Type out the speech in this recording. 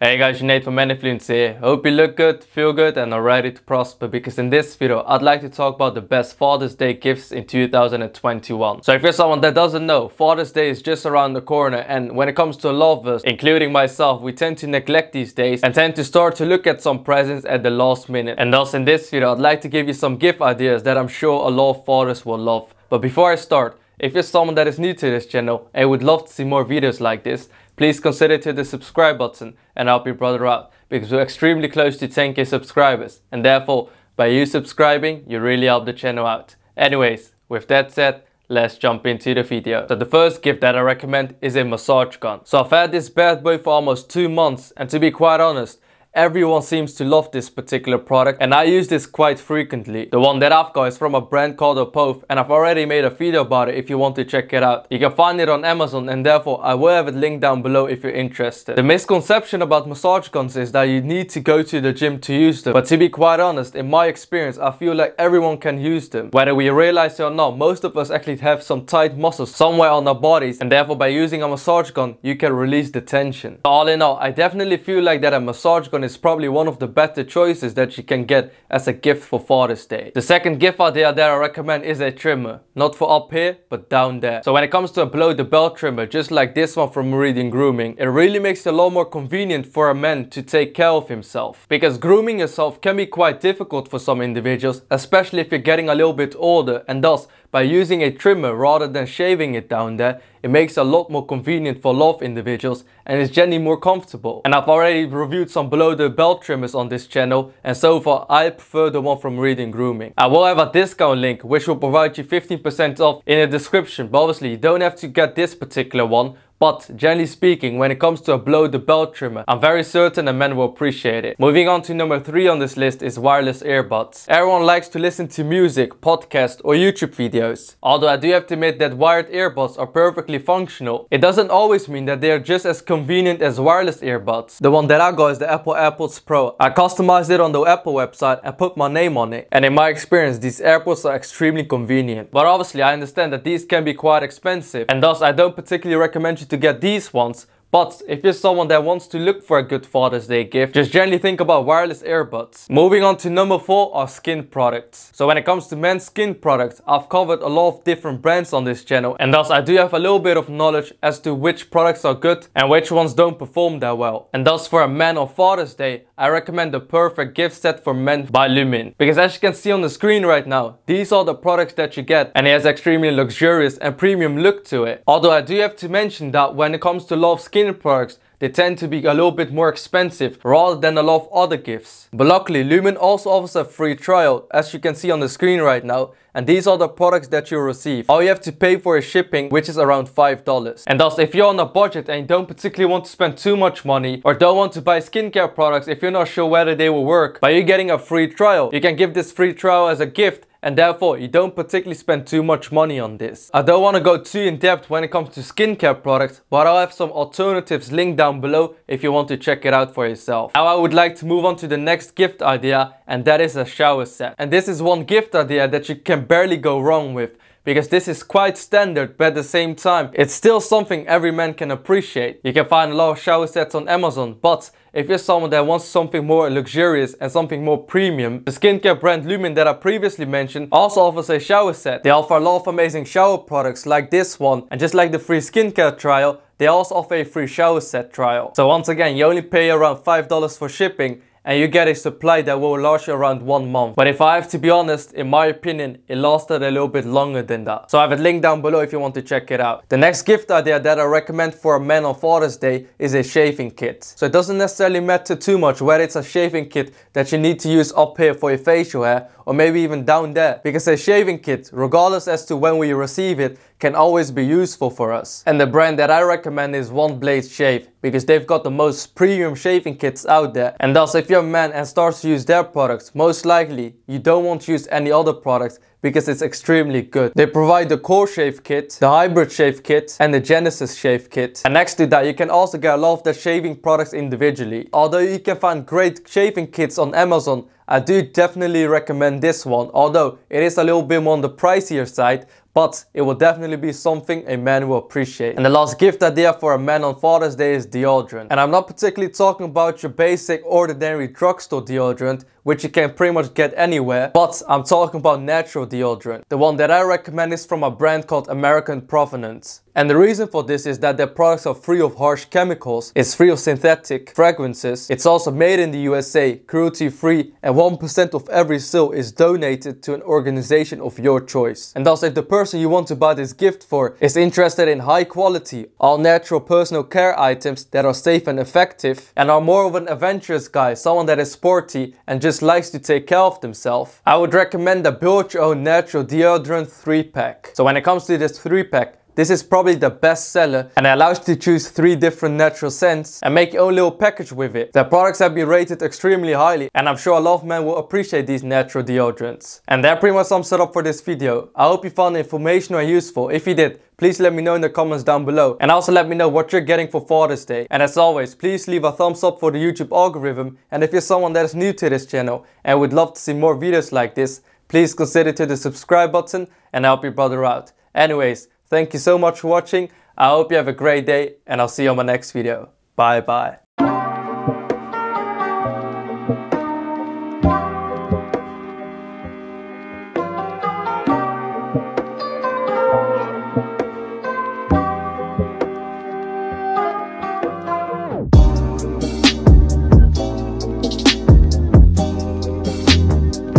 Hey guys, Junaid from Meninfluencer here. Hope you look good, feel good and are ready to prosper, because in this video I'd like to talk about the best Father's Day gifts in 2021. So if you're someone that doesn't know, Father's Day is just around the corner, and when it comes to a lot of us, including myself, we tend to neglect these days and tend to start to look at some presents at the last minute. And thus in this video I'd like to give you some gift ideas that I'm sure a lot of fathers will love. But before I start, if you're someone that is new to this channel and would love to see more videos like this, please consider to the subscribe button and help your brother out, because we're extremely close to 10k subscribers, and therefore by you subscribing you really help the channel out. Anyways, with that said, let's jump into the video. So the first gift that I recommend is a massage gun. So I've had this bad boy for almost 2 months, and to be quite honest, everyone seems to love this particular product, and I use this quite frequently. The one that I've got is from a brand called Airpods, and I've already made a video about it if you want to check it out. You can find it on Amazon, and therefore I will have it linked down below if you're interested. The misconception about massage guns is that you need to go to the gym to use them. But to be quite honest, in my experience, I feel like everyone can use them. Whether we realize it or not, most of us actually have some tight muscles somewhere on our bodies, and therefore by using a massage gun, you can release the tension. All in all, I definitely feel like that a massage gun is probably one of the better choices that you can get as a gift for Father's Day. The second gift idea that I recommend is a trimmer. Not for up here, but down there. So when it comes to a below the belt trimmer, just like this one from Meridian Grooming, it really makes it a lot more convenient for a man to take care of himself. Because grooming yourself can be quite difficult for some individuals, especially if you're getting a little bit older, and thus by using a trimmer rather than shaving it down there, it makes it a lot more convenient for a lot of individuals, and it's generally more comfortable. And I've already reviewed some below the belt trimmers on this channel, and so far I prefer the one from Meridian Grooming. I will have a discount link which will provide you 15% off in the description, but obviously you don't have to get this particular one. But generally speaking, when it comes to a below the belt trimmer, I'm very certain a man will appreciate it. Moving on to number 3 on this list is wireless earbuds. Everyone likes to listen to music, podcasts or YouTube videos. Although I do have to admit that wired earbuds are perfectly functional, it doesn't always mean that they are just as convenient as wireless earbuds. The one that I got is the Apple Airpods Pro. I customized it on the Apple website and put my name on it. And in my experience, these AirPods are extremely convenient. But obviously I understand that these can be quite expensive, and thus I don't particularly recommend you to get these ones. But if you're someone that wants to look for a good Father's Day gift, just generally think about wireless earbuds. Moving on to number 4 are skin products. So when it comes to men's skin products, I've covered a lot of different brands on this channel, and thus I do have a little bit of knowledge as to which products are good and which ones don't perform that well. And thus for a man on Father's Day, I recommend the perfect gift set for men by Lumin. Because as you can see on the screen right now, these are the products that you get, and it has extremely luxurious and premium look to it. Although I do have to mention that when it comes to a lot of skin products, they tend to be a little bit more expensive rather than a lot of other gifts. But luckily Lumin also offers a free trial, as you can see on the screen right now, and these are the products that you'll receive. All you have to pay for is shipping, which is around $5. And thus if you're on a budget and you don't particularly want to spend too much money, or don't want to buy skincare products if you're not sure whether they will work, by you getting a free trial, you can give this free trial as a gift, and therefore you don't particularly spend too much money on this. I don't want to go too in depth when it comes to skincare products, but I'll have some alternatives linked down below if you want to check it out for yourself. Now I would like to move on to the next gift idea, and that is a shower set. And this is one gift idea that you can barely go wrong with, because this is quite standard, but at the same time it's still something every man can appreciate. You can find a lot of shower sets on Amazon, but if you're someone that wants something more luxurious and something more premium, the skincare brand Lumin that I previously mentioned also offers a shower set. They offer a lot of amazing shower products like this one, and just like the free skincare trial, they also offer a free shower set trial. So once again, you only pay around $5 for shipping, and you get a supply that will last you around 1 month. But if I have to be honest, in my opinion, it lasted a little bit longer than that. So I have a link down below if you want to check it out. The next gift idea that I recommend for a man on Father's Day is a shaving kit. So it doesn't necessarily matter too much whether it's a shaving kit that you need to use up here for your facial hair, or maybe even down there, because a shaving kit, regardless as to when we receive it, can always be useful for us. And the brand that I recommend is ONEBLADE Shave, because they've got the most premium shaving kits out there. And thus if you're a man and starts to use their products, most likely you don't want to use any other products, because it's extremely good. They provide the core shave kit, the hybrid shave kit and the Genesis shave kit. And next to that you can also get a lot of the shaving products individually. Although you can find great shaving kits on Amazon, I do definitely recommend this one, although it is a little bit more on the pricier side, but it will definitely be something a man will appreciate. And the last gift idea for a man on Father's Day is deodorant. And I'm not particularly talking about your basic ordinary drugstore deodorant, which you can pretty much get anywhere, but I'm talking about natural deodorant. The one that I recommend is from a brand called American Provenance. And the reason for this is that their products are free of harsh chemicals, it's free of synthetic fragrances, it's also made in the USA, cruelty free, and 1% of every sale is donated to an organization of your choice. And thus, if the person you want to buy this gift for is interested in high quality, all natural personal care items that are safe and effective, and are more of an adventurous guy, someone that is sporty and just likes to take care of themselves, I would recommend the Build Your Own Natural Deodorant 3-pack. So when it comes to this 3-pack, this is probably the best seller, and it allows you to choose 3 different natural scents and make your own little package with it. The products have been rated extremely highly, and I'm sure a lot of men will appreciate these natural deodorants. And that pretty much sums it up for this video. I hope you found the information and useful. If you did, please let me know in the comments down below, and also let me know what you're getting for Father's Day. And as always, please leave a thumbs up for the YouTube algorithm, and if you're someone that is new to this channel and would love to see more videos like this, please consider to the subscribe button and help your brother out. Anyways, thank you so much for watching. I hope you have a great day, and I'll see you on my next video. Bye bye.